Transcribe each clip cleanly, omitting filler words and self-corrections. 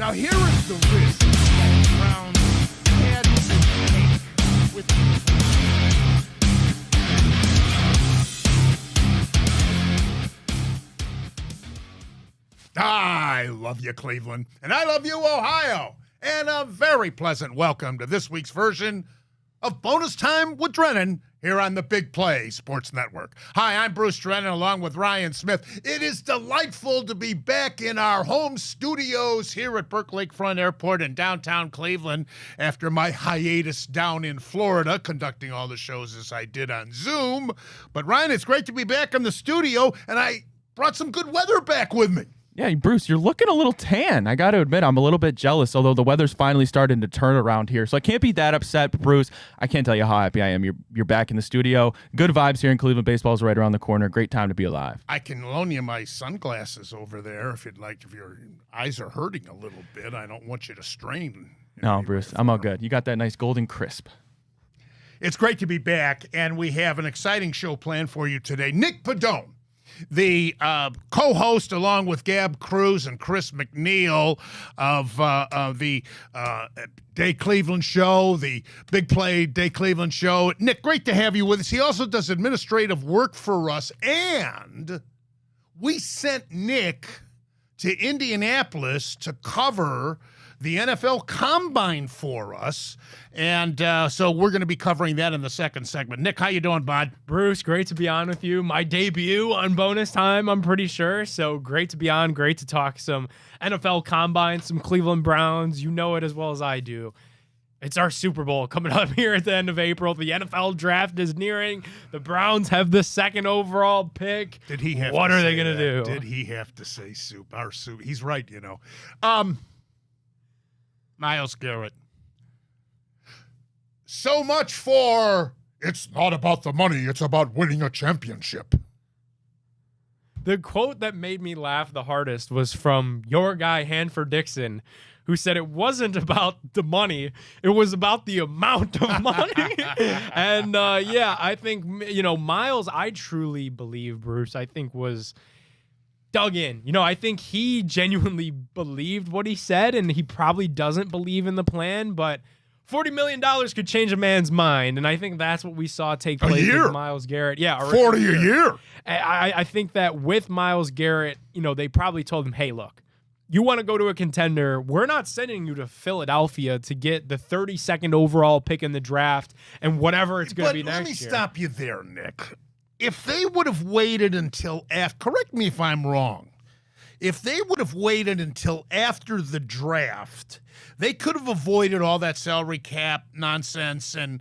Now here is the risk that the Browns had to take with I love you, Cleveland, and I love you, Ohio, and a very pleasant welcome to this week's version of Bonus Time with Drennan here on the Big Play Sports Network. Hi, I'm Bruce Drennan along with Ryan Smith. It is delightful to be back in our home studios here at Burke Lakefront Airport in downtown Cleveland after my hiatus down in Florida, conducting all the shows as I did on Zoom. But Ryan, it's great to be back in the studio, and I brought some good weather back with me. Yeah, Bruce, you're looking a little tan. I got to admit, I'm a little bit jealous, although the weather's finally starting to turn around here. So I can't be that upset, Bruce. I can't tell you how happy I am. You're back in the studio. Good vibes here in Cleveland. Baseball's right around the corner. Great time to be alive. I can loan you my sunglasses over there if you'd like. If your eyes are hurting a little bit, I don't want you to strain. No, Bruce, I'm all good. You got that nice golden crisp. It's great to be back, and we have an exciting show planned for you today. Nick Padone, the co-host along with Gab Cruz and Chris McNeil of the Day Cleveland Show, the Big Play Day Cleveland Show. Nick, great to have you with us. He also does administrative work for us, and we sent Nick to Indianapolis to cover the NFL Combine for us, and so we're going to be covering that in the second segment. Nick, how you doing, bud? Bruce, great to be on with you. My debut on Bonus Time, I'm pretty sure, so great to be on. Great to talk some NFL Combine, some Cleveland Browns. You know it as well as I do. It's our Super Bowl coming up here at the end of April. The NFL draft is nearing. The Browns have the second overall pick. Did he have? What to are say they going to do? Did he have to say soup? Our soup. He's right, you know. Myles Garrett. So much for it's not about the money, it's about winning a championship. The quote that made me laugh the hardest was from your guy, Hanford Dixon, who said it wasn't about the money, it was about the amount of money. And, yeah, I think, Myles, I truly believe, Bruce, I think was dug in. I think he genuinely believed what he said, and he probably doesn't believe in the plan, but $40 million could change a man's mind, and I think that's what we saw take place with Myles Garrett. Yeah, $40 a year. I think that with Myles Garrett, they probably told him, hey, look, you want to go to a contender, we're not sending you to Philadelphia to get the 32nd overall pick in the draft and whatever it's going to be next year. Let me stop you there, Nick. If they would have waited until after, correct me if I'm wrong, if they would have waited until after the draft, they could have avoided all that salary cap nonsense, and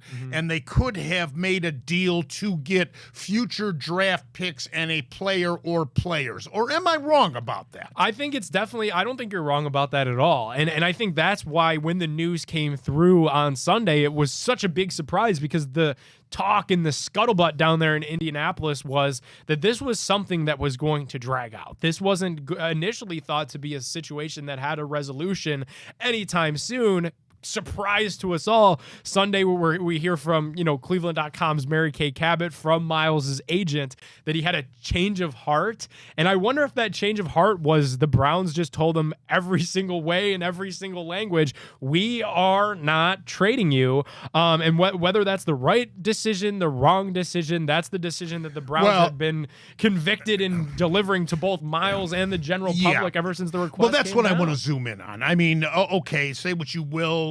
they could have made a deal to get future draft picks and a player or players. Or am I wrong about that? I think it's definitely, I don't think you're wrong about that at all. And I think that's why when the news came through on Sunday, it was such a big surprise, because the talk and the scuttlebutt down there in Indianapolis was that this was something that was going to drag out. This wasn't initially thought to be a situation that had a resolution anytime soon. Surprise to us all. Sunday, we hear from, Cleveland.com's Mary Kay Cabot, from Myles' agent, that he had a change of heart. And I wonder if that change of heart was the Browns just told him every single way in every single language, we are not trading you. And whether that's the right decision, the wrong decision, that's the decision that the Browns have been convicted in delivering to both Myles and the general public ever since the request. Well, that's what down. I want to zoom in on. I mean, okay, say what you will.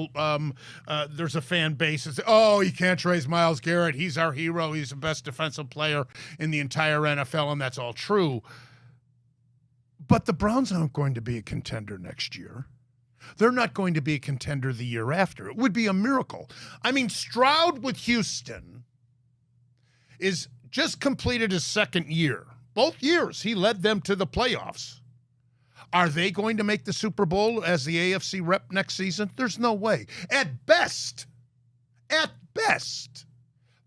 There's a fan base that says, you can't trade Myles Garrett. He's our hero. He's the best defensive player in the entire NFL, and that's all true. But the Browns aren't going to be a contender next year. They're not going to be a contender the year after. It would be a miracle. I mean, Stroud with Houston is just completed his second year. Both years, he led them to the playoffs. Are they going to make the Super Bowl as the AFC rep next season? There's no way. At best,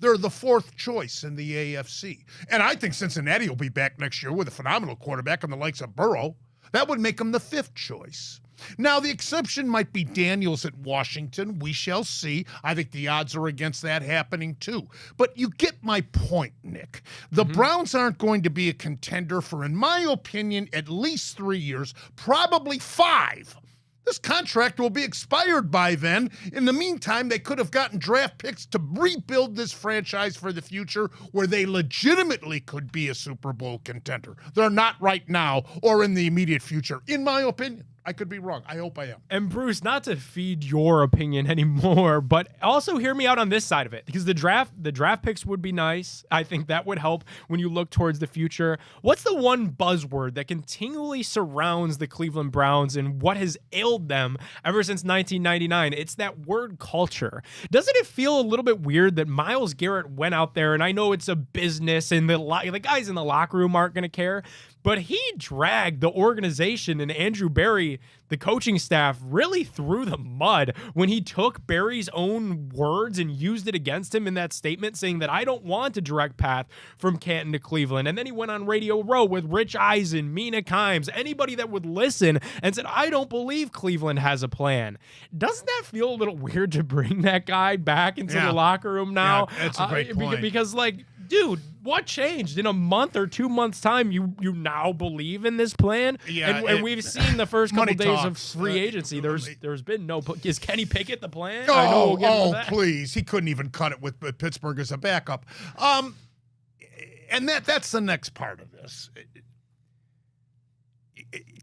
they're the fourth choice in the AFC. And I think Cincinnati will be back next year with a phenomenal quarterback and the likes of Burrow. That would make them the fifth choice. Now, the exception might be Daniels at Washington. We shall see. I think the odds are against that happening too. But you get my point, Nick. The Browns aren't going to be a contender for, in my opinion, at least 3 years, probably 5. This contract will be expired by then. In the meantime, they could have gotten draft picks to rebuild this franchise for the future where they legitimately could be a Super Bowl contender. They're not right now or in the immediate future, in my opinion. I could be wrong. I hope I am. And Bruce, not to feed your opinion anymore, but also hear me out on this side of it, because the draft picks would be nice. I think that would help when you look towards the future. What's the one buzzword that continually surrounds the Cleveland Browns and what has ailed them ever since 1999? It's that word culture. Doesn't it feel a little bit weird that Myles Garrett went out there, and I know it's a business and the guys in the locker room aren't going to care, but he dragged the organization and Andrew Berry, the coaching staff, really through the mud when he took Berry's own words and used it against him in that statement saying that I don't want a direct path from Canton to Cleveland. And then he went on Radio Row with Rich Eisen, Mina Kimes, anybody that would listen, and said, I don't believe Cleveland has a plan. Doesn't that feel a little weird to bring that guy back into the locker room now? Yeah, that's a great point. Because, like, dude, what changed in a month or 2 months' time? You now believe in this plan? Yeah, and we've seen the first couple days of talks. free agency. There's been no. Is Kenny Pickett the plan? Oh, I know we'll get into that. Please! He couldn't even cut it with Pittsburgh as a backup. And that's the next part of this.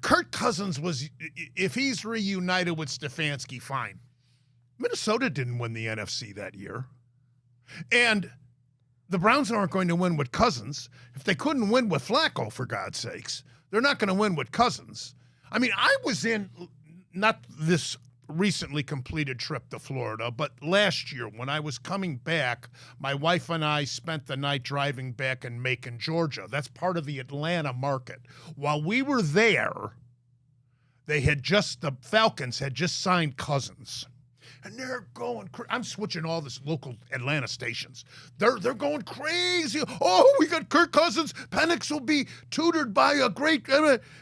Kirk Cousins was, if he's reunited with Stefanski, fine. Minnesota didn't win the NFC that year, and the Browns aren't going to win with Cousins. If they couldn't win with Flacco, for God's sakes, they're not going to win with Cousins. I mean, I was in, not this recently completed trip to Florida, but last year when I was coming back, my wife and I spent the night driving back in Macon, Georgia. That's part of the Atlanta market. While we were there, the Falcons had just signed Cousins. And they're going. I'm switching all this local Atlanta stations. They're going crazy. Oh, we got Kirk Cousins. Penix will be tutored by a great.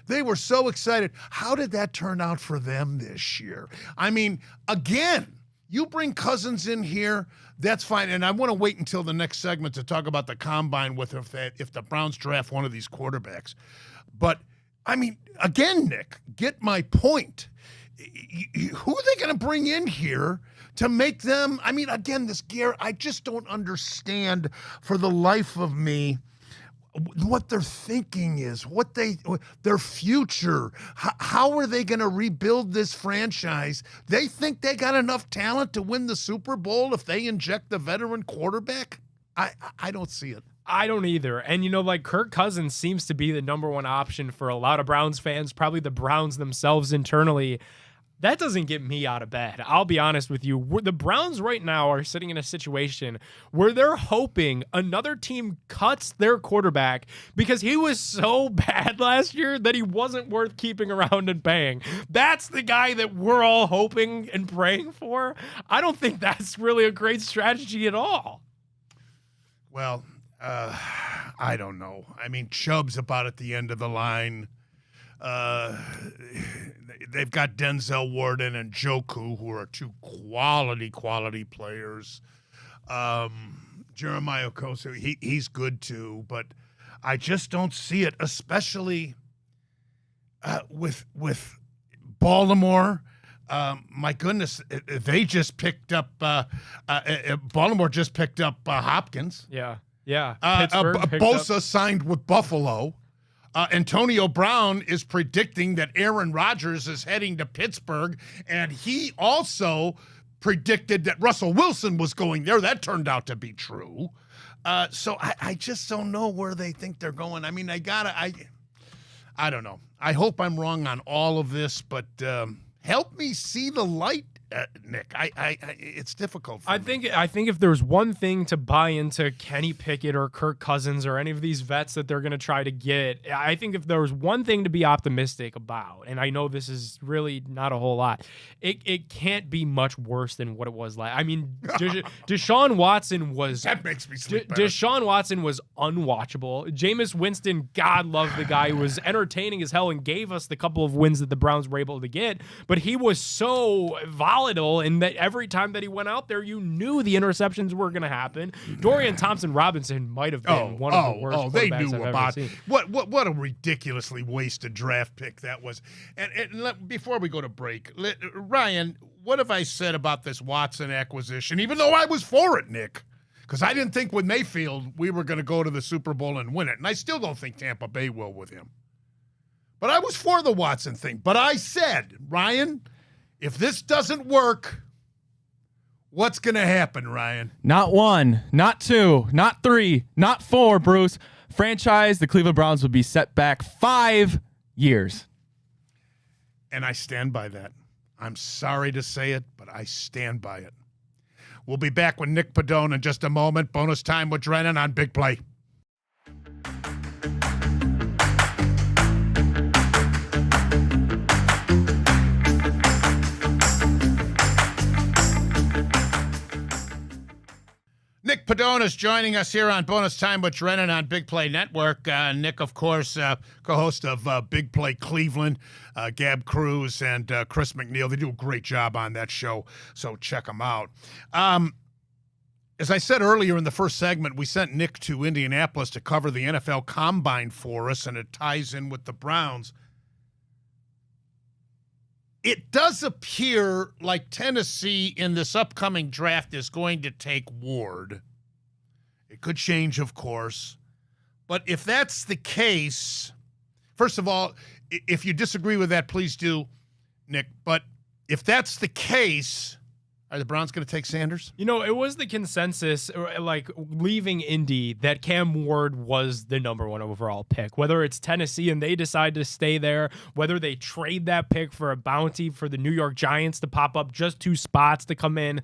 They were so excited. How did that turn out for them this year? I mean, again, you bring Cousins in here, that's fine. And I want to wait until the next segment to talk about the combine with if the Browns draft one of these quarterbacks. But I mean, again, Nick, get my point. Who are they going to bring in here to make them? I mean, again, this Garrett, I just don't understand for the life of me what their thinking is, their future. How are they going to rebuild this franchise? They think they got enough talent to win the Super Bowl if they inject the veteran quarterback? I don't see it. I don't either. And, like Kirk Cousins seems to be the number one option for a lot of Browns fans, probably the Browns themselves internally. That doesn't get me out of bed. I'll be honest with you. The Browns right now are sitting in a situation where they're hoping another team cuts their quarterback because he was so bad last year that he wasn't worth keeping around and paying. That's the guy that we're all hoping and praying for. I don't think that's really a great strategy at all. Well, I don't know. I mean, Chubb's about at the end of the line. They've got Denzel Ward and Njoku, who are two quality players. Jeremiah Okosu, he's good too, but I just don't see it, especially with Baltimore. My goodness, they just picked up Baltimore just picked up Hopkins. Yeah. Bosa signed with Buffalo. Antonio Brown is predicting that Aaron Rodgers is heading to Pittsburgh, and he also predicted that Russell Wilson was going there. That turned out to be true. So I just don't know where they think they're going. I mean, I don't know. I hope I'm wrong on all of this, but help me see the light, Nick. It's difficult for me. I think if there's one thing to buy into Kenny Pickett or Kirk Cousins or any of these vets that they're going to try to get, I think if there was one thing to be optimistic about, and I know this is really not a whole lot, it can't be much worse than what it was like. I mean, Deshaun Watson was that makes me sleep better. Deshaun Watson was unwatchable. Jameis Winston, God love the guy, was entertaining as hell and gave us the couple of wins that the Browns were able to get, but he was so volatile volatile in that every time that he went out there, you knew the interceptions were going to happen. Dorian Thompson-Robinson might have been one of the worst they quarterbacks knew I've about ever seen. what a ridiculously wasted draft pick that was. And before we go to break, Ryan, what have I said about this Watson acquisition? Even though I was for it, Nick, because I didn't think with Mayfield we were going to go to the Super Bowl and win it, and I still don't think Tampa Bay will with him. But I was for the Watson thing. But I said, Ryan, if this doesn't work, what's going to happen, Ryan? Not 1, not 2, not 3, not 4, Bruce. Franchise, the Cleveland Browns would be set back 5 years. And I stand by that. I'm sorry to say it, but I stand by it. We'll be back with Nick Padone in just a moment. Bonus time with Drennan on Big Play. Nick Padone is joining us here on Bonus Time with Drennan on Big Play Network. Nick, of course, co-host of Big Play Cleveland, Gab Cruz and Chris McNeil. They do a great job on that show, so check them out. As I said earlier in the first segment, we sent Nick to Indianapolis to cover the NFL Combine for us, and it ties in with the Browns. It does appear like Tennessee in this upcoming draft is going to take Ward. It could change, of course. But if that's the case, first of all, if you disagree with that, please do, Nick. But if that's the case, are the Browns going to take Sanders? You know, it was the consensus, like leaving Indy, that Cam Ward was the number 1 overall pick. Whether it's Tennessee and they decide to stay there, whether they trade that pick for a bounty for the New York Giants to pop up just 2 spots to come in.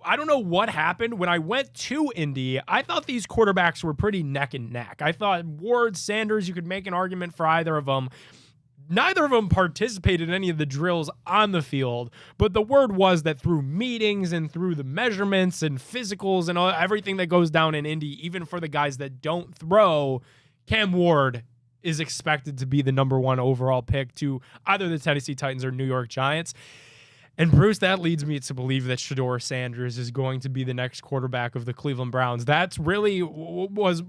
I don't know what happened. When I went to Indy, I thought these quarterbacks were pretty neck and neck. I thought Ward, Sanders, you could make an argument for either of them. Neither of them participated in any of the drills on the field, but the word was that through meetings and through the measurements and physicals and everything that goes down in Indy, even for the guys that don't throw, Cam Ward is expected to be the number 1 overall pick to either the Tennessee Titans or New York Giants. And Bruce, that leads me to believe that Shedeur Sanders is going to be the next quarterback of the Cleveland Browns. That's really was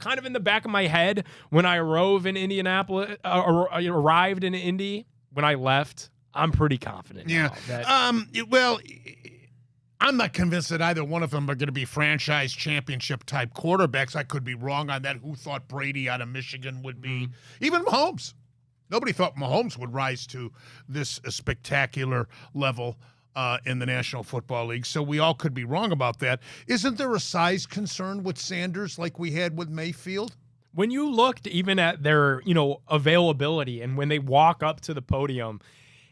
kind of in the back of my head when I arrived in Indianapolis, arrived in Indy. When I left, I'm pretty confident. Yeah. Well, I'm not convinced that either one of them are going to be franchise championship type quarterbacks. I could be wrong on that. Who thought Brady out of Michigan would be? Even Mahomes. Nobody thought Mahomes would rise to this spectacular level in the National Football League, so we all could be wrong about that. Isn't there a size concern with Sanders like we had with Mayfield? When you looked even at their, availability and when they walk up to the podium,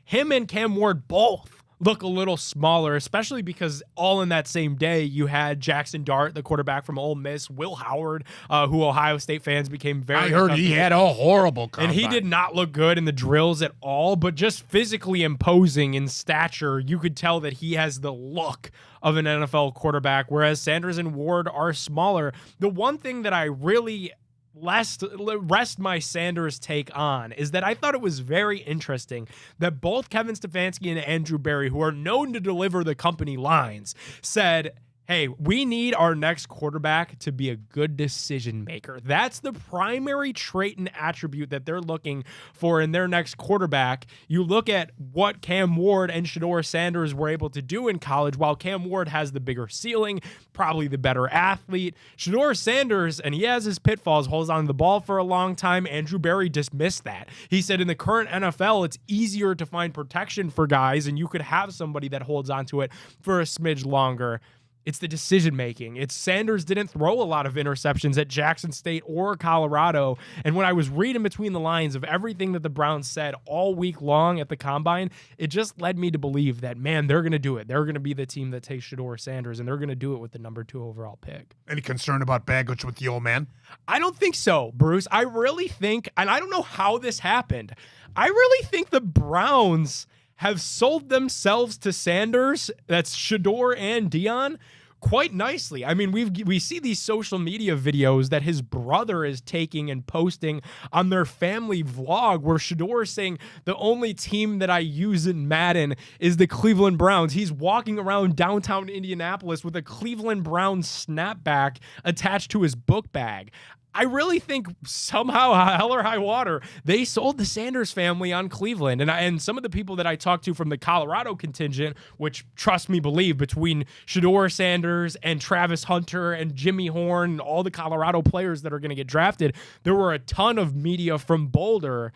him and Cam Ward both look a little smaller, especially because all in that same day you had Jackson Dart, the quarterback from Ole Miss, Will Howard, who Ohio State fans became very. I heard he had a horrible combine. And he did not look good in the drills at all, but just physically imposing in stature, you could tell that he has the look of an NFL quarterback, whereas Sanders and Ward are smaller. The one thing that I really rest my Sanders take on is that I thought it was very interesting that both Kevin Stefanski and Andrew Berry, who are known to deliver the company lines, said, hey, we need our next quarterback to be a good decision maker. That's the primary trait and attribute that they're looking for in their next quarterback. You look at what Cam Ward and Shedeur Sanders were able to do in college. While Cam Ward has the bigger ceiling, probably the better athlete, Shedeur Sanders, and he has his pitfalls, holds on to the ball for a long time. Andrew Berry dismissed that. He said in the current NFL, it's easier to find protection for guys, and you could have somebody that holds onto it for a smidge longer. It's the decision-making. It's Sanders didn't throw a lot of interceptions at Jackson State or Colorado. And when I was reading between the lines of everything that the Browns said all week long at the Combine, it just led me to believe that, man, they're going to do it. They're going to be the team that takes Shedeur Sanders, and they're going to do it with the number 2 overall pick. Any concern about baggage with the old man? I don't think so, Bruce. I really think, and I don't know how this happened, I really think the Browns have sold themselves to Sanders, that's Shedeur and Dion, quite nicely. I mean, we see these social media videos that his brother is taking and posting on their family vlog where Shedeur is saying the only team that I use in Madden is the Cleveland Browns. He's walking around downtown Indianapolis with a Cleveland Browns snapback attached to his book bag. I really think somehow, hell or high water, they sold the Sanders family on Cleveland. And some of the people that I talked to from the Colorado contingent, which, trust me, believe, between Shedeur Sanders and Travis Hunter and Jimmy Horn and all the Colorado players that are going to get drafted, there were a ton of media from Boulder.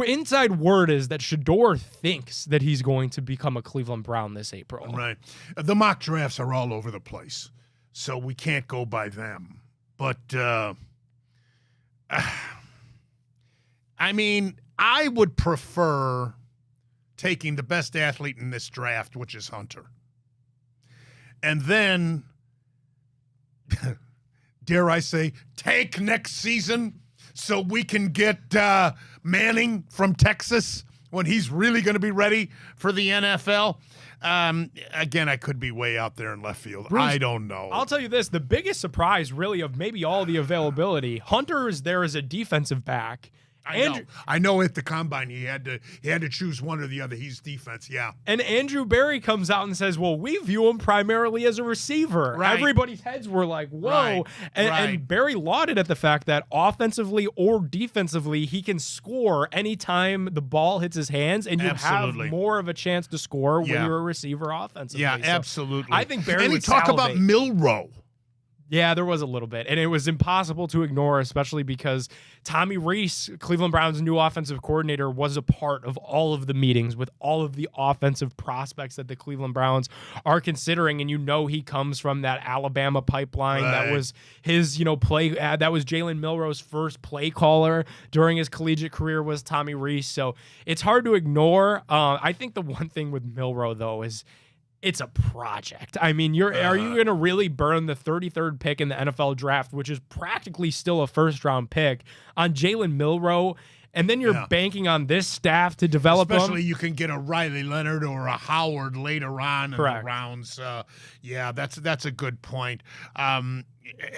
Inside word is that Shedeur thinks that he's going to become a Cleveland Brown this April. Right. The mock drafts are all over the place, so we can't go by them. But, I mean, I would prefer taking the best athlete in this draft, which is Hunter. And then, dare I say, take next season so we can get Manning from Texas when he's really going to be ready for the NFL. Again, I could be way out there in left field. Bruce, I don't know. I'll tell you this. The biggest surprise, really, of maybe all the availability, Hunter is there as a defensive back. I know at the combine he had to choose one or the other. He's defense, yeah. And Andrew Berry comes out and says, well, we view him primarily as a receiver. Right. Everybody's heads were like, whoa. Right. And Berry lauded at the fact that offensively or defensively, he can score anytime the ball hits his hands, and you Absolutely. have more of a chance to score Yeah. when you're a receiver offensively. Yeah, So absolutely. I think Berry and he would talk about salivate. Milroe. Yeah, there was a little bit. And it was impossible to ignore, especially because Tommy Rees, Cleveland Browns' new offensive coordinator, was a part of all of the meetings with all of the offensive prospects that the Cleveland Browns are considering. And he comes from that Alabama pipeline. Right. That was his, play. That was Jalen Milroe's first play caller during his collegiate career was Tommy Rees. So it's hard to ignore. I think the one thing with Milroe, though, is it's a project. I mean, are you going to really burn the 33rd pick in the NFL draft, which is practically still a first-round pick, on Jalen Milroe, and then you're banking on this staff to develop Especially him? you can get a Riley Leonard or a Howard later on in Correct. the rounds. That's a good point.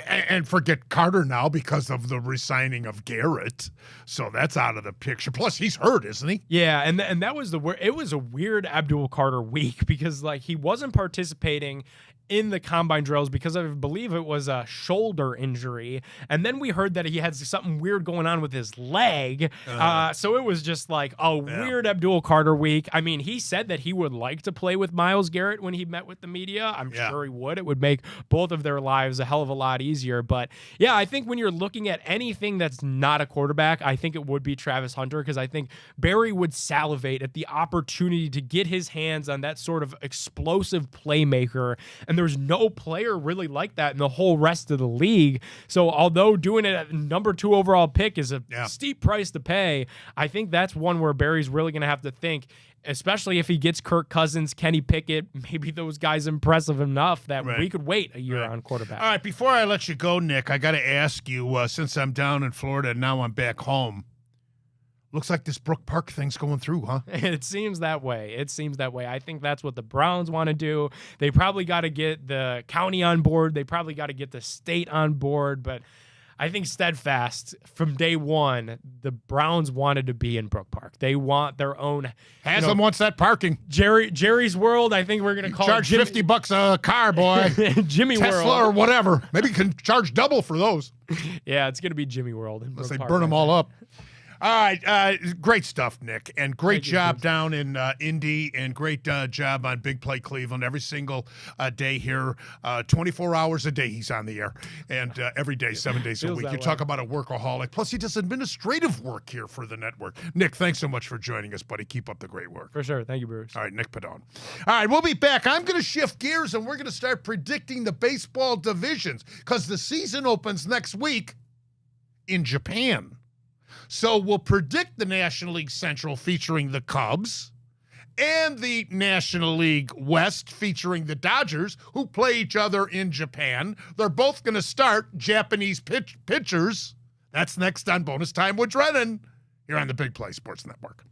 And forget Carter now because of the re-signing of Garrett. So that's out of the picture. Plus, he's hurt, isn't he? Yeah, and that was it was a weird Abdul Carter week because he wasn't participating in the combine drills because I believe it was a shoulder injury, and then we heard that he had something weird going on with his leg. So it was just weird Abdul Carter week. I mean, he said that he would like to play with Myles Garrett when he met with the media. I'm sure he would. It would make both of their lives a hell of a lot easier. But yeah, I think when you're looking at anything that's not a quarterback, I think it would be Travis Hunter, because I think Barry would salivate at the opportunity to get his hands on that sort of explosive playmaker. And there's no player really like that in the whole rest of the league. So although doing it at number 2 overall pick is a steep price to pay, I think that's one where Barry's really going to have to think, especially if he gets Kirk Cousins, Kenny Pickett, maybe those guys impressive enough that we could wait a year on quarterback. All right, before I let you go, Nick, I got to ask you, since I'm down in Florida and now I'm back home, looks like this Brook Park thing's going through, huh? It seems that way. I think that's what the Browns want to do. They probably got to get the county on board. They probably got to get the state on board. But I think steadfast from day one, the Browns wanted to be in Brook Park. They want their own. Haslam wants that parking. Jerry's World, I think we're going to call charge it $50 a car, boy. Jimmy Tesla World. or whatever. Maybe you can charge double for those. Yeah, it's going to be Jimmy World. Unless they burn them all up. All right, great stuff, Nick, and great job down in Indy, and great job on Big Play Cleveland every single day here. 24 hours a day he's on the air, and every day, 7 days a week. You talk about a workaholic. Plus, he does administrative work here for the network. Nick, thanks so much for joining us, buddy. Keep up the great work. For sure. Thank you, Bruce. All right, Nick Padone. All right, we'll be back. I'm going to shift gears, and we're going to start predicting the baseball divisions because the season opens next week in Japan. So we'll predict the National League Central featuring the Cubs and the National League West featuring the Dodgers, who play each other in Japan. They're both going to start Japanese pitchers. That's next on Bonus Time with Drennan here on the Big Play Sports Network.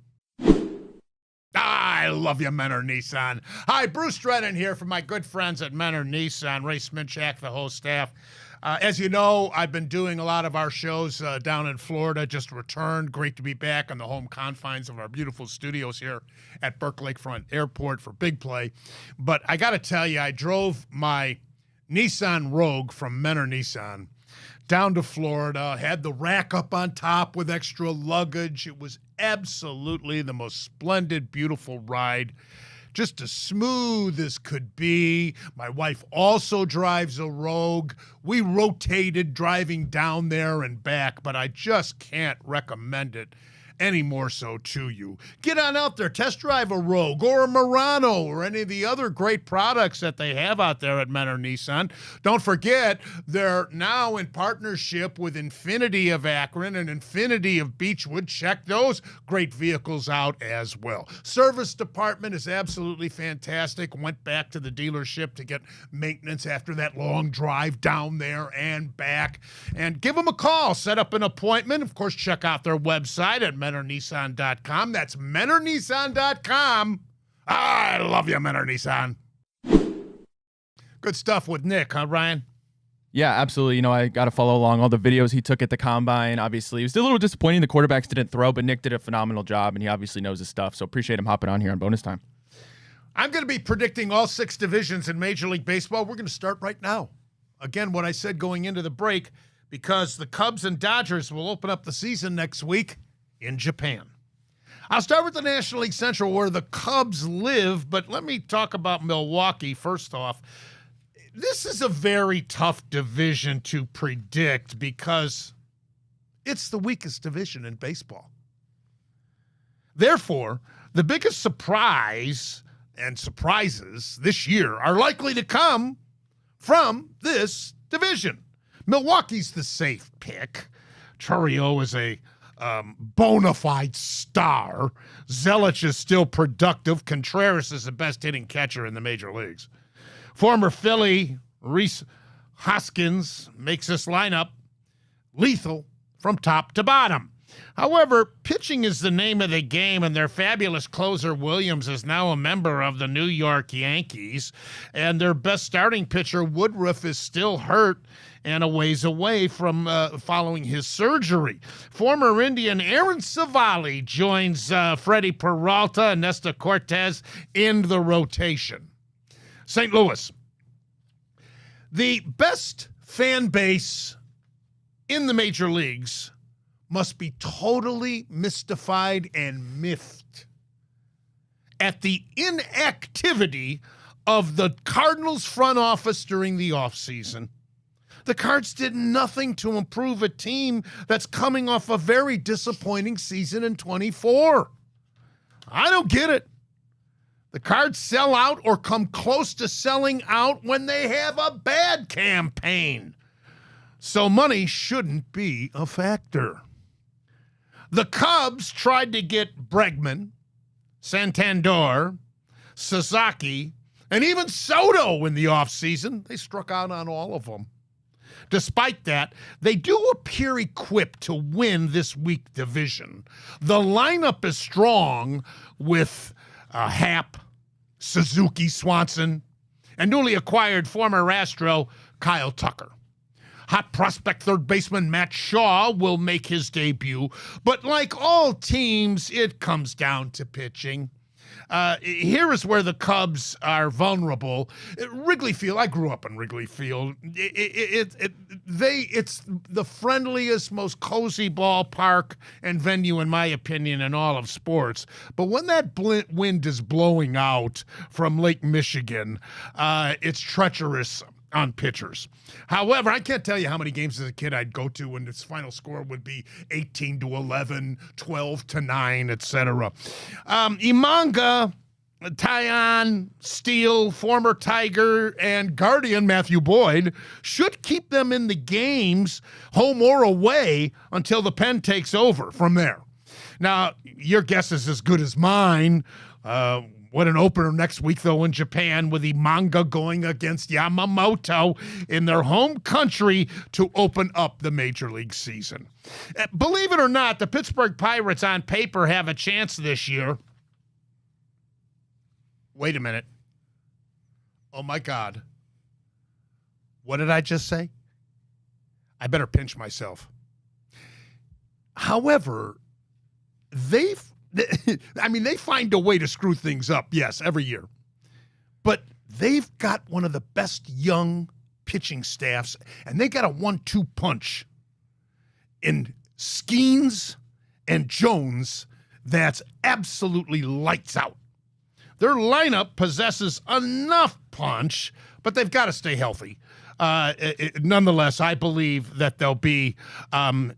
I love you, Menor Nissan. Hi, Bruce Drennan here from my good friends at Menor Nissan. Ray Sminchak, the whole staff. As you know, I've been doing a lot of our shows down in Florida, just returned. Great to be back on the home confines of our beautiful studios here at Burke Lakefront Airport for Big Play. But I got to tell you, I drove my Nissan Rogue from Menor Nissan down to Florida, had the rack up on top with extra luggage. It was absolutely the most splendid, beautiful ride. Just as smooth as could be. My wife also drives a Rogue. We rotated driving down there and back, but I just can't recommend it any more so to you. Get on out there, test drive a Rogue or a Murano or any of the other great products that they have out there at Menor Nissan. Don't forget, they're now in partnership with Infinity of Akron and Infinity of Beechwood. Check those great vehicles out as well. Service department is absolutely fantastic. Went back to the dealership to get maintenance after that long drive down there and back. And give them a call. Set up an appointment. Of course, check out their website at MenorNissan.com. That's MenorNissan.com. I love you, Menor Nissan. Good stuff with Nick, huh, Ryan? Yeah, absolutely. You know, I got to follow along all the videos he took at the combine. Obviously, it was a little disappointing the quarterbacks didn't throw, but Nick did a phenomenal job, and he obviously knows his stuff. So appreciate him hopping on here on Bonus Time. I'm going to be predicting all 6 divisions in Major League Baseball. We're going to start right now. Again, what I said going into the break, because the Cubs and Dodgers will open up the season next week in Japan. I'll start with the National League Central where the Cubs live, but let me talk about Milwaukee first off. This is a very tough division to predict because it's the weakest division in baseball. Therefore, the biggest surprise and surprises this year are likely to come from this division. Milwaukee's the safe pick. Chourio is a bona fide star. Zelich is still productive. Contreras is the best hitting catcher in the major leagues. Former Philly Rhys Hoskins makes this lineup lethal from top to bottom. However, pitching is the name of the game, and their fabulous closer Williams is now a member of the New York Yankees, and their best starting pitcher Woodruff is still hurt and a ways away from following his surgery. Former Indian Aaron Savali joins Freddie Peralta and Nesta Cortez in the rotation. St. Louis. The best fan base in the major leagues must be totally mystified and miffed at the inactivity of the Cardinals front office during the offseason. The Cards did nothing to improve a team that's coming off a very disappointing season in 24. I don't get it. The Cards sell out or come close to selling out when they have a bad campaign. So money shouldn't be a factor. The Cubs tried to get Bregman, Santander, Sasaki, and even Soto in the offseason. They struck out on all of them. Despite that, they do appear equipped to win this weak division. The lineup is strong with Happ, Suzuki, Swanson, and newly acquired former Astro Kyle Tucker. Hot prospect third baseman Matt Shaw will make his debut, but like all teams, it comes down to pitching. Here is where the Cubs are vulnerable. Wrigley Field, I grew up in Wrigley Field. It's the friendliest, most cozy ballpark and venue, in my opinion, in all of sports. But when that wind is blowing out from Lake Michigan, it's treacherous on pitchers. However, I can't tell you how many games as a kid I'd go to when its final score would be 18-11, 12-9, etc. Imanga, Tyon, Steele, former Tiger, and Guardian Matthew Boyd should keep them in the games, home or away, until the pen takes over from there. Now, your guess is as good as mine. What an opener next week, though, in Japan with Imanga going against Yamamoto in their home country to open up the Major League season. Believe it or not, the Pittsburgh Pirates on paper have a chance this year. wait a minute. Oh, my God. What did I just say? I better pinch myself. However, they find a way to screw things up, yes, every year. But they've got one of the best young pitching staffs, and they got a 1-2 punch in Skeens and Jones that's absolutely lights out. Their lineup possesses enough punch, but they've got to stay healthy. Nonetheless, I believe that they'll be an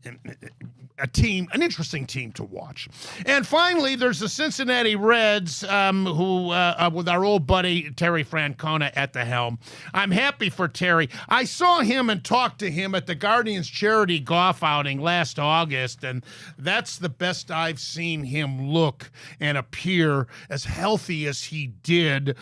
interesting team to watch. And finally, there's the Cincinnati Reds, who with our old buddy Terry Francona at the helm. I'm happy for Terry. I saw him and talked to him at the Guardians charity golf outing last August, and that's the best I've seen him look and appear as healthy as he did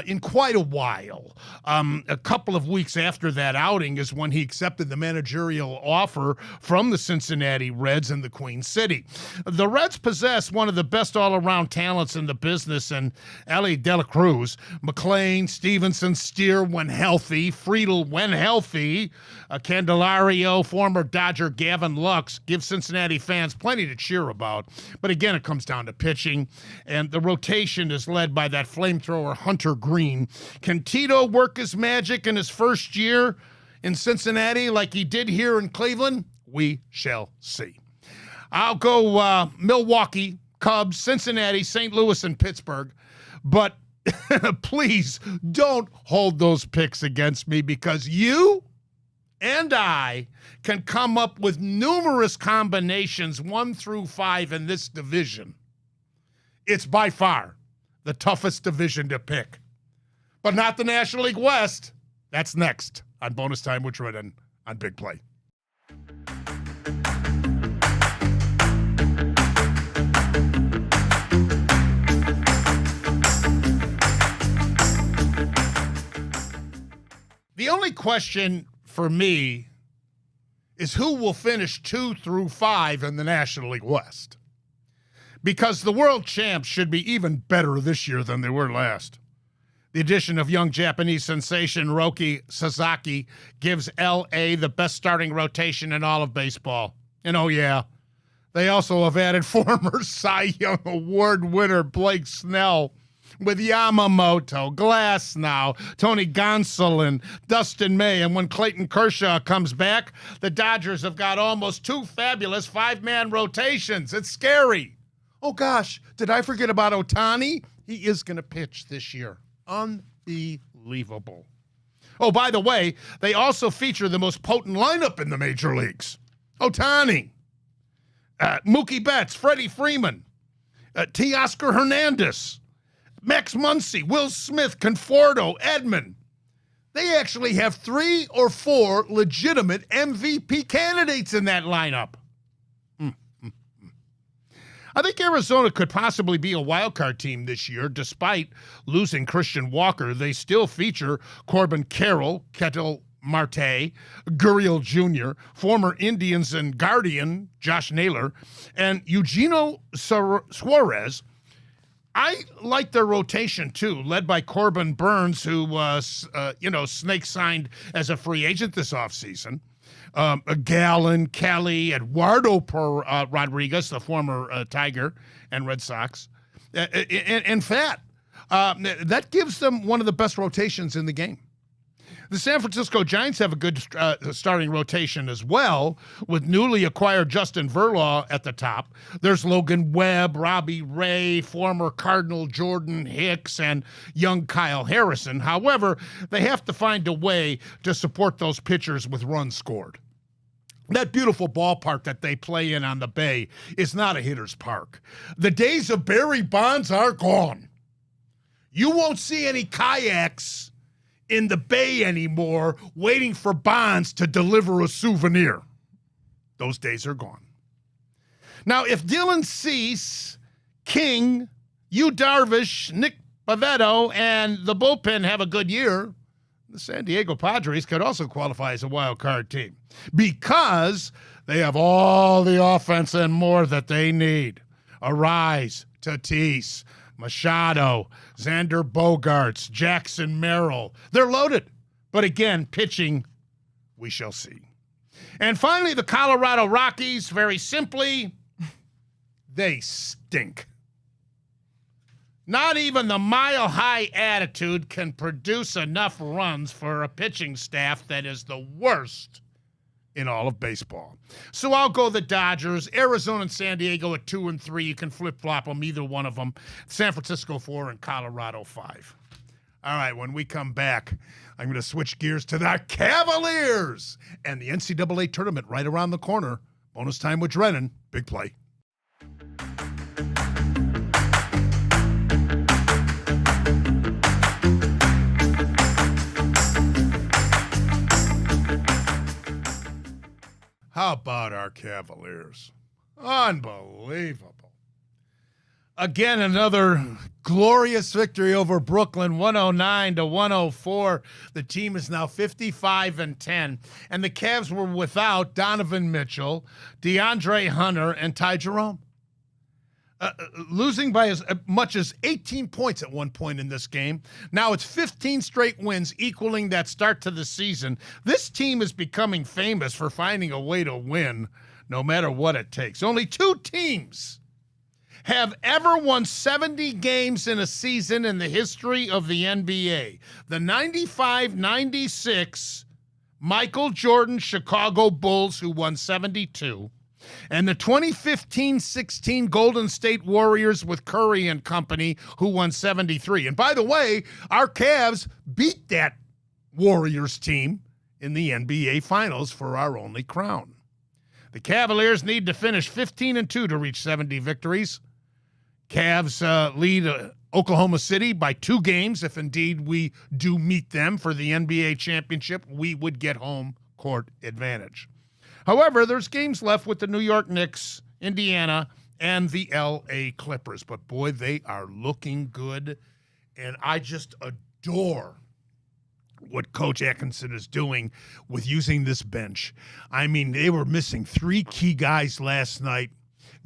in quite a while. A couple of weeks after that outing is when he accepted the managerial offer from the Cincinnati Reds in the Queen City. The Reds possess one of the best all-around talents in the business, and Ellie De La Cruz, McLean, Stevenson, Steer when healthy, Friedel when healthy, Candelario, former Dodger Gavin Lux give Cincinnati fans plenty to cheer about. But again, it comes down to pitching, and the rotation is led by that flamethrower Hunter Green. Can Tito work his magic in his first year in Cincinnati like he did here in Cleveland? We shall see. I'll go Milwaukee, Cubs, Cincinnati, St. Louis, and Pittsburgh. But please don't hold those picks against me, because you and I can come up with numerous combinations 1 through 5 in this division. It's by far the toughest division to pick. But not the National League West. That's next on Bonus Time with Drennan on Big Play. The only question for me is who will finish 2 through 5 in the National League West. Because the world champs should be even better this year than they were last. The addition of young Japanese sensation Roki Sasaki gives L.A. the best starting rotation in all of baseball. And oh yeah, they also have added former Cy Young Award winner Blake Snell, with Yamamoto, Glasnow, Tony Gonsolin, Dustin May, and when Clayton Kershaw comes back, the Dodgers have got almost 2 fabulous 5-man rotations. It's scary. Oh gosh, did I forget about Ohtani? He is going to pitch this year. Unbelievable. Oh, by the way, they also feature the most potent lineup in the major leagues. Ohtani, Mookie Betts, Freddie Freeman, Teoscar Hernandez, Max Muncy, Will Smith, Conforto, Edman. They actually have 3 or 4 legitimate MVP candidates in that lineup. I think Arizona could possibly be a wild card team this year. Despite losing Christian Walker, they still feature Corbin Carroll, Ketel Marte, Gurriel Jr., former Indians and Guardian Josh Naylor, and Eugenio Suarez. I like their rotation, too, led by Corbin Burns, who was, snake signed as a free agent this offseason. Gallen, Kelly, Eduardo Rodriguez, the former Tiger and Red Sox, and Fat. That gives them one of the best rotations in the game. The San Francisco Giants have a good starting rotation as well, with newly acquired Justin Verlaw at the top. There's Logan Webb, Robbie Ray, former Cardinal Jordan Hicks, and young Kyle Harrison. However, they have to find a way to support those pitchers with runs scored. That beautiful ballpark that they play in on the Bay is not a hitter's park. The days of Barry Bonds are gone. You won't see any kayaks in the Bay anymore waiting for Bonds to deliver a souvenir. Those days are gone. Now, if Dylan Cease, King, Yu Darvish, Nick Pivetta, and the bullpen have a good year, the San Diego Padres could also qualify as a wild card team because they have all the offense and more that they need. Arise, Tatis, Machado, Xander Bogaerts, Jackson Merrill. They're loaded. But again, pitching, we shall see. And finally, the Colorado Rockies, very simply, they stink. Not even the mile-high attitude can produce enough runs for a pitching staff that is the worst in all of baseball. So I'll go the Dodgers. Arizona and San Diego at 2 and 3. You can flip-flop them, either one of them. San Francisco 4 and Colorado 5. All right, when we come back, I'm going to switch gears to the Cavaliers and the NCAA tournament right around the corner. Bonus time with Drennan. Big play. How about our Cavaliers? Unbelievable. Again, another glorious victory over Brooklyn, 109-104. The team is now 55-10. And the Cavs were without Donovan Mitchell, DeAndre Hunter, and Ty Jerome. Losing by as much as 18 points at one point in this game. Now it's 15 straight wins, equaling that start to the season. This team is becoming famous for finding a way to win, no matter what it takes. Only 2 teams have ever won 70 games in a season in the history of the NBA. The 95-96 Michael Jordan Chicago Bulls, who won 72, and the 2015-16 Golden State Warriors with Curry and company, who won 73. And by the way, our Cavs beat that Warriors team in the NBA Finals for our only crown. The Cavaliers need to finish 15-2 to reach 70 victories. Cavs lead Oklahoma City by 2 games. If indeed we do meet them for the NBA championship, we would get home court advantage. However, there's games left with the New York Knicks, Indiana, and the L.A. Clippers. But, boy, they are looking good, and I just adore what Coach Atkinson is doing with using this bench. I mean, they were missing 3 key guys last night.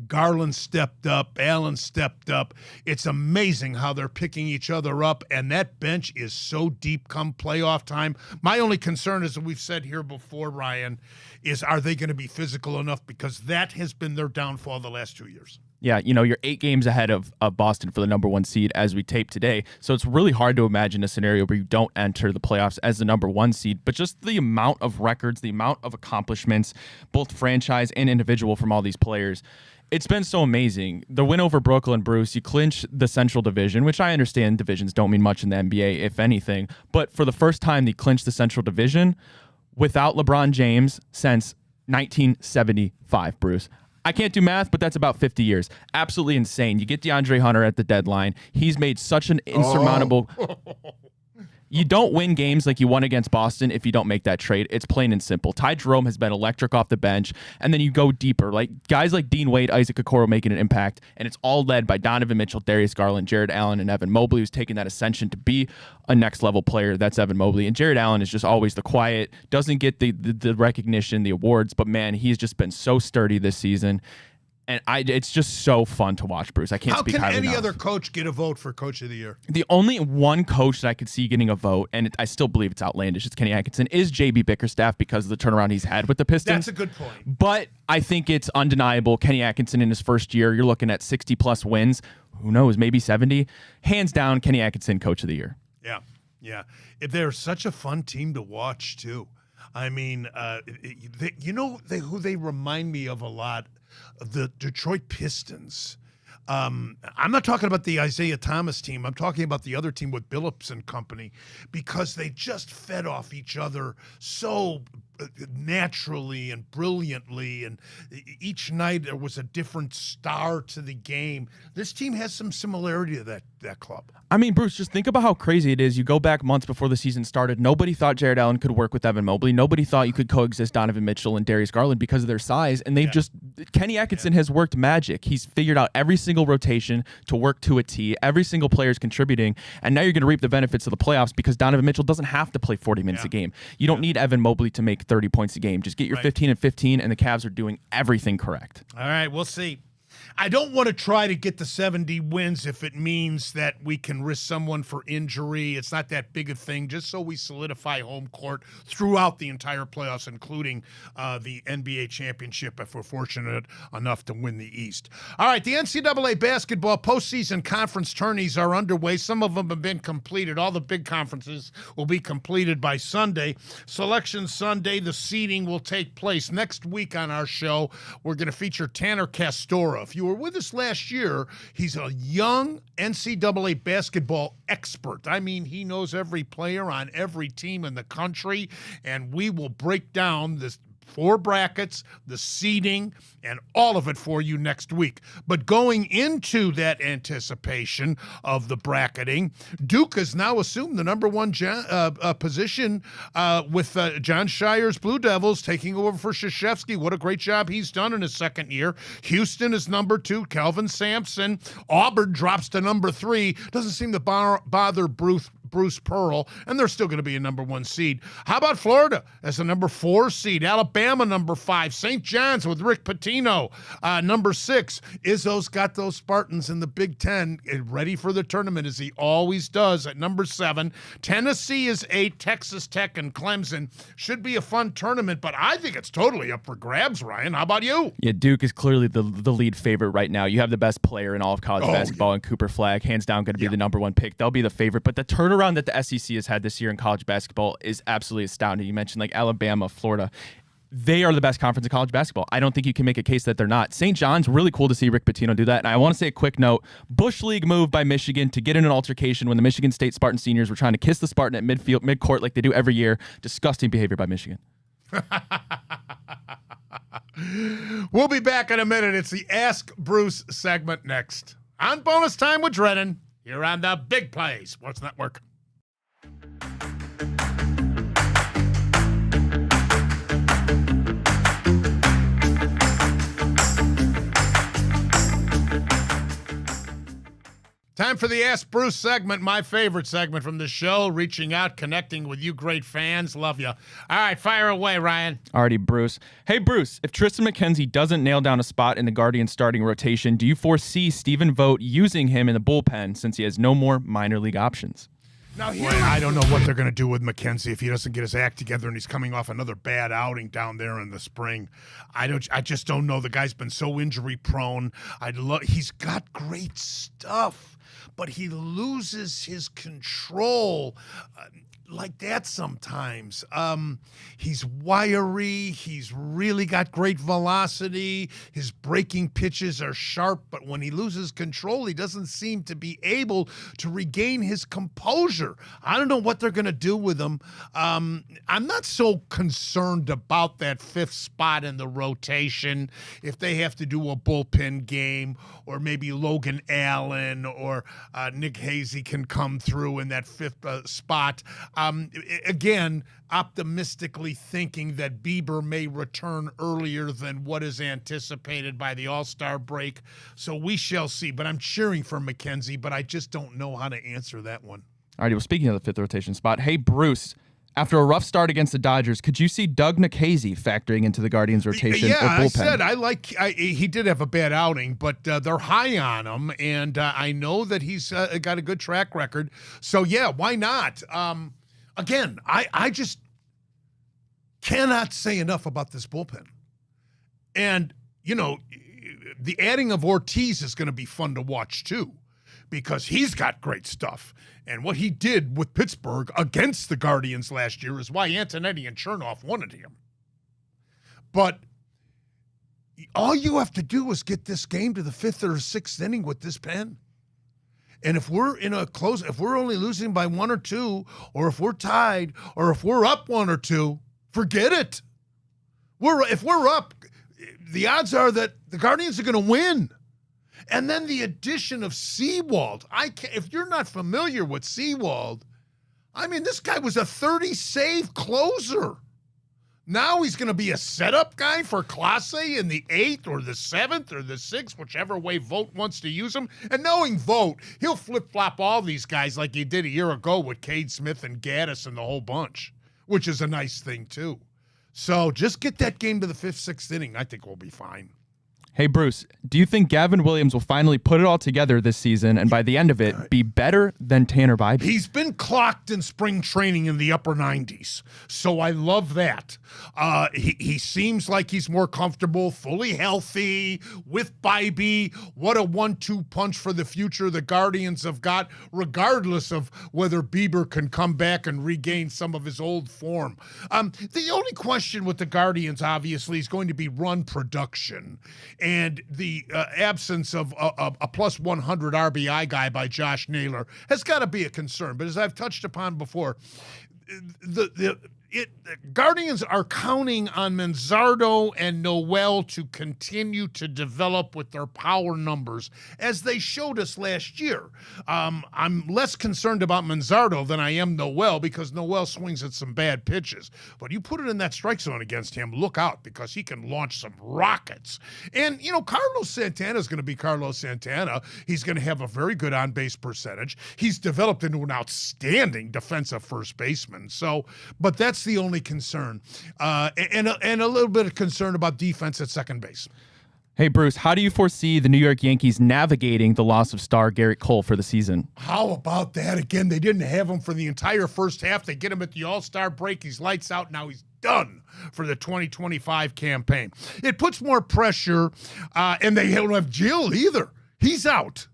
Garland stepped up. Allen stepped up. It's amazing how they're picking each other up, and that bench is so deep come playoff time. My only concern, as we've said here before, Ryan, is are they going to be physical enough? Because that has been their downfall the last 2 years. Yeah, you know, you're 8 games ahead of Boston for the number 1 seed as we tape today. So it's really hard to imagine a scenario where you don't enter the playoffs as the number 1 seed. But just the amount of records, the amount of accomplishments, both franchise and individual from all these players, it's been so amazing. The win over Brooklyn, Bruce, you clinch the Central Division, which I understand divisions don't mean much in the NBA, if anything. But for the first time, they clinched the Central Division without LeBron James since 1975, Bruce. I can't do math, but that's about 50 years. Absolutely insane. You get DeAndre Hunter at the deadline. He's made such an insurmountable... You don't win games like you won against Boston if you don't make that trade. It's plain and simple. Ty Jerome has been electric off the bench, and then you go deeper. Like guys like Dean Wade, Isaac Okoro making an impact, and it's all led by Donovan Mitchell, Darius Garland, Jared Allen, and Evan Mobley, who's taking that ascension to be a next-level player. That's Evan Mobley. And Jared Allen is just always the quiet, doesn't get the recognition, the awards, but, man, he's just been so sturdy this season. And it's just so fun to watch, Bruce. I can't speak highly enough. How can any other coach get a vote for Coach of the Year? The only one coach that I could see getting a vote, and I still believe it's outlandish, it's Kenny Atkinson, is J.B. Bickerstaff because of the turnaround he's had with the Pistons. That's a good point. But I think it's undeniable. Kenny Atkinson in his first year, you're looking at 60-plus wins. Who knows, maybe 70. Hands down, Kenny Atkinson, Coach of the Year. Yeah. They're such a fun team to watch, too. I mean, who they remind me of a lot? The Detroit Pistons. I'm not talking about the Isaiah Thomas team. I'm talking about the other team with Billups and company, because they just fed off each other so naturally and brilliantly, and each night there was a different star to the game. This team has some similarity to that club. I mean, Bruce, just think about how crazy it is. You go back months before the season started. Nobody thought Jared Allen could work with Evan Mobley. Nobody thought you could coexist Donovan Mitchell and Darius Garland because of their size. And they've Kenny Atkinson has worked magic. He's figured out every single rotation to work to a T. Every single player is contributing. And now you're going to reap the benefits of the playoffs because Donovan Mitchell doesn't have to play 40 minutes a game. You don't need Evan Mobley to make 30 points a game. Just get your 15 and 15, and the Cavs are doing everything correct. All right, we'll see. I don't want to try to get the 70 wins if it means that we can risk someone for injury. It's not that big a thing, just so we solidify home court throughout the entire playoffs, including the NBA championship if we're fortunate enough to win the East. All right, the NCAA basketball postseason conference tourneys are underway. Some of them have been completed. All the big conferences will be completed by Sunday. Selection Sunday, the seeding will take place. Next week on our show, we're going to feature Tanner Castora. If you were with us last year, he's a young NCAA basketball expert. I mean, he knows every player on every team in the country, and we will break down this 4 brackets, the seeding, and all of it for you next week. But going into that anticipation of the bracketing, Duke has now assumed the number 1 position with John Shire's Blue Devils taking over for Krzyzewski. What a great job he's done in his second year. Houston is number 2, Kelvin Sampson. Auburn drops to number 3. Doesn't seem to bother Bruce Pearl, and they're still going to be a number 1 seed. How about Florida as a number 4 seed? Alabama, number 5. St. John's with Rick Pitino, number 6. Izzo's got those Spartans in the Big Ten ready for the tournament, as he always does, at number 7. Tennessee is 8. Texas Tech and Clemson. Should be a fun tournament, but I think it's totally up for grabs, Ryan. How about you? Yeah, Duke is clearly the lead favorite right now. You have the best player in all of college basketball, and Cooper Flagg, hands down, going to be the number 1 pick. They'll be the favorite, but the turnaround that the SEC has had this year in college basketball is absolutely astounding. You mentioned like Alabama, Florida. They are the best conference in college basketball. I don't think you can make a case that they're not. St. John's, really cool to see Rick Pitino do that. And I want to say a quick note, Bush League move by Michigan to get in an altercation when the Michigan State Spartan seniors were trying to kiss the Spartan at midcourt like they do every year. Disgusting behavior by Michigan. We'll be back in a minute. It's the Ask Bruce segment next on Bonus Time with Drennan. Here on the Big Play Sports Network. Time for the Ask Bruce segment, my favorite segment from the show, reaching out, connecting with you great fans. Love you. All right, fire away, Ryan. Alrighty, Bruce. Hey, Bruce, if Tristan McKenzie doesn't nail down a spot in the Guardians starting rotation, do you foresee Stephen Vogt using him in the bullpen since he has no more minor league options? Now, I don't know what they're going to do with McKenzie if he doesn't get his act together and he's coming off another bad outing down there in the spring. I just don't know. The guy's been so injury prone. He's got great stuff, but he loses his control like that sometimes. He's wiry. He's really got great velocity. His breaking pitches are sharp, but when he loses control, he doesn't seem to be able to regain his composure. I don't know what they're going to do with him. I'm not so concerned about that 5th spot in the rotation. If they have to do a bullpen game, or maybe Logan Allen or Nick Hazy can come through in that 5th spot. Again, optimistically thinking that Bieber may return earlier than what is anticipated by the All-Star break. So we shall see. But I'm cheering for McKenzie, but I just don't know how to answer that one. All right, well, speaking of the 5th rotation spot, hey, Bruce, after a rough start against the Dodgers, could you see Doug Nikhazy factoring into the Guardians rotation or bullpen? He did have a bad outing, but they're high on him, and I know that he's got a good track record. So, yeah, why not? Again, I just cannot say enough about this bullpen. And, you know, the adding of Ortiz is going to be fun to watch, too, because he's got great stuff. And what he did with Pittsburgh against the Guardians last year is why Antonetti and Chernoff wanted him. But all you have to do is get this game to the 5th or 6th inning with this pen. And if we're if we're only losing by 1 or 2, or if we're tied, or if we're up 1 or 2, forget it. If we're up, the odds are that the Guardians are going to win. And then the addition of Sewald. If you're not familiar with Sewald, I mean, this guy was a 30-save closer. Now he's going to be a setup guy for Clase in the 8th or the 7th or the 6th, whichever way Vogt wants to use him. And knowing Vogt, he'll flip-flop all these guys like he did a year ago with Cade Smith and Gaddis and the whole bunch, which is a nice thing, too. So just get that game to the 5th, 6th inning. I think we'll be fine. Hey, Bruce, do you think Gavin Williams will finally put it all together this season and by the end of it be better than Tanner Bybee? He's been clocked in spring training in the upper 90s, so I love that. He seems like he's more comfortable, fully healthy with Bybee. What a 1-2 punch for the future the Guardians have got, regardless of whether Bieber can come back and regain some of his old form. The only question with the Guardians, obviously, is going to be run production. And the absence of a plus 100 RBI guy by Josh Naylor has got to be a concern. But as I've touched upon before, the Guardians are counting on Manzardo and Noel to continue to develop with their power numbers, as they showed us last year. I'm less concerned about Manzardo than I am Noel, because Noel swings at some bad pitches. But you put it in that strike zone against him, look out, because he can launch some rockets. And, Carlos Santana is going to be Carlos Santana. He's going to have a very good on-base percentage. He's developed into an outstanding defensive first baseman. But that's the only concern, and a little bit of concern about defense at second base. Hey, Bruce, how do you foresee the New York Yankees navigating the loss of star Garrett Cole for the season? How about that? Again, they didn't have him for the entire first half. They get him at the All-Star break. He's lights out. Now he's done for the 2025 campaign. It puts more pressure, and they don't have Jill either. He's out.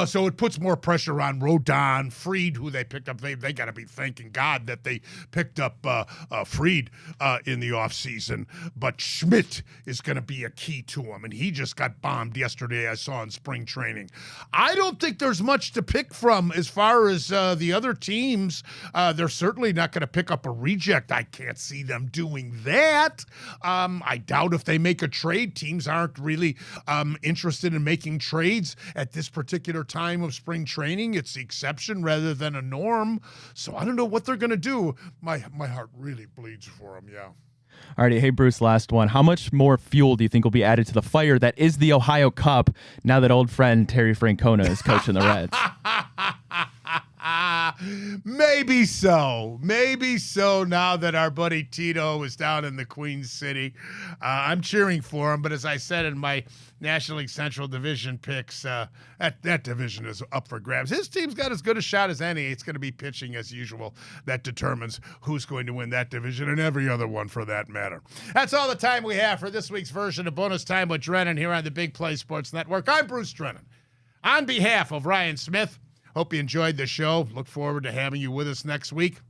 So it puts more pressure on Rodon, Fried, who they picked up. They got to be thanking God that they picked up Fried in the offseason. But Schmidt is going to be a key to him, and he just got bombed yesterday, I saw in spring training. I don't think there's much to pick from as far as the other teams. They're certainly not going to pick up a reject. I can't see them doing that. I doubt if they make a trade. Teams aren't really interested in making trades at this particular time of spring training. It's the exception rather than a norm. So I don't know what they're going to do. My heart really bleeds for them, yeah. All right, hey, Bruce, last one. How much more fuel do you think will be added to the fire that is the Ohio Cup now that old friend Terry Francona is coaching the Reds? Maybe so. Maybe so now that our buddy Tito is down in the Queen City. I'm cheering for him, but as I said in my National League Central Division picks, that division is up for grabs. His team's got as good a shot as any. It's going to be pitching as usual. That determines who's going to win that division and every other one for that matter. That's all the time we have for this week's version of Bonus Time with Drennan here on the Big Play Sports Network. I'm Bruce Drennan. On behalf of Ryan Smith, hope you enjoyed the show. Look forward to having you with us next week.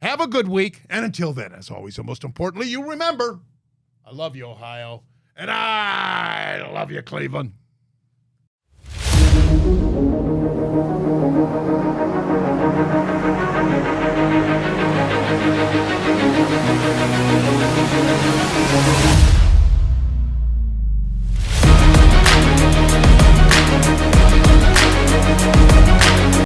Have a good week. And until then, as always, and most importantly, you remember, I love you, Ohio. And I love you, Cleveland.